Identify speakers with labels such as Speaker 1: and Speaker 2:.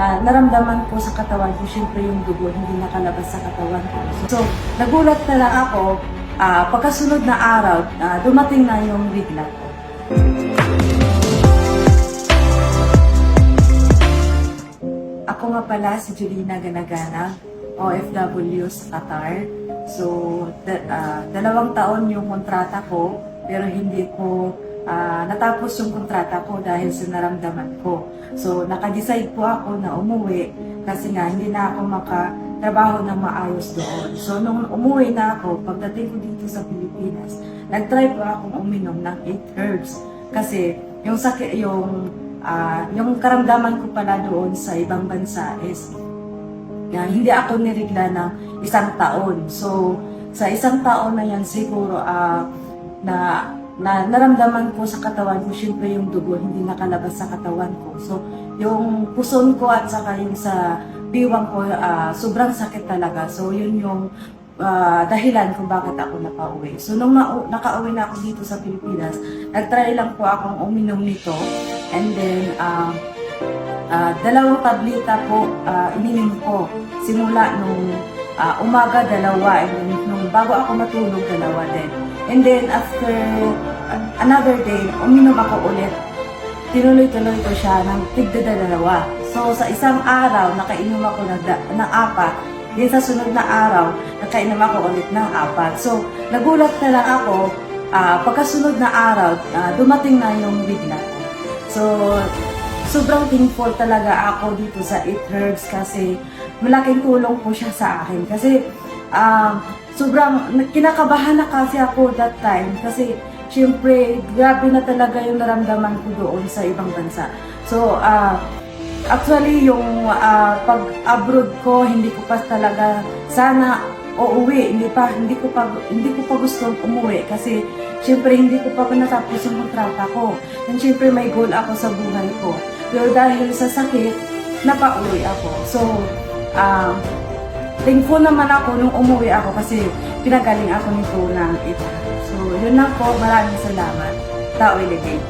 Speaker 1: na naramdaman ko sa katawan ko, syempre yung dugo hindi nakalabas sa katawan ko. So, nagulat na lang ako, pagkasunod na araw, dumating na yung bigla ko. Ako nga pala si Julina Ganagana, OFW sa Qatar. So, 2 taon yung kontrata ko, pero hindi ko natapos yung kontrata ko dahil sa naramdaman ko. So, naka-decide po ako na umuwi kasi nga hindi na ako makatrabaho ng maayos doon. So, nung umuwi na ako, pagdating ko dito sa Pilipinas, nag-try po akong uminom ng 8 herbs. Kasi yung sakit, yung karamdaman ko pala doon sa ibang bansa is hindi ako nirigla ng 1 taon. So, sa 1 taon na yan siguro na naramdaman ko sa katawan ko, syempre yung dugo hindi nakalabas sa katawan ko. So, yung puson ko at saka yung sa biwang ko, sobrang sakit talaga. So, yun yung dahilan kung bakit ako napauwi. So, nung nakauwi na ako dito sa Pilipinas, nag-try lang po akong uminom nito. And then, 2 tableta po ininom ko. Simula nung umaga 2, and then nung bago ako matulog 2 din. And then after another day, uminom ako ulit. Tinuloy-tuloy ko siya ng tigda 2. So sa isang araw, nakainom ako ng 4. Then sa sunod na araw, nakainom ako ulit ng 4. So nagulat na lang ako, pagkasunod na araw, dumating na yung bigla ko. So sobrang thankful talaga ako dito sa 8 herbs kasi malaking tulong po siya sa akin. Kasi sobrang kinakabahan na kasi ako that time kasi syempre grabe na talaga yung naramdaman ko doon sa ibang bansa. So actually yung pag-abroad ko, hindi ko pa talaga sana uuwi, hindi ko pa gusto umuwi kasi syempre hindi ko pa natapos yung kontrata ko. And syempre may goal ako sa buhay ko. Pero dahil sa sakit, napauwi ako. So, thankful naman ako nung umuwi ako kasi pinagaling ako nito ng ito. So, yun lang po. Maraming salamat. Tao Iligay.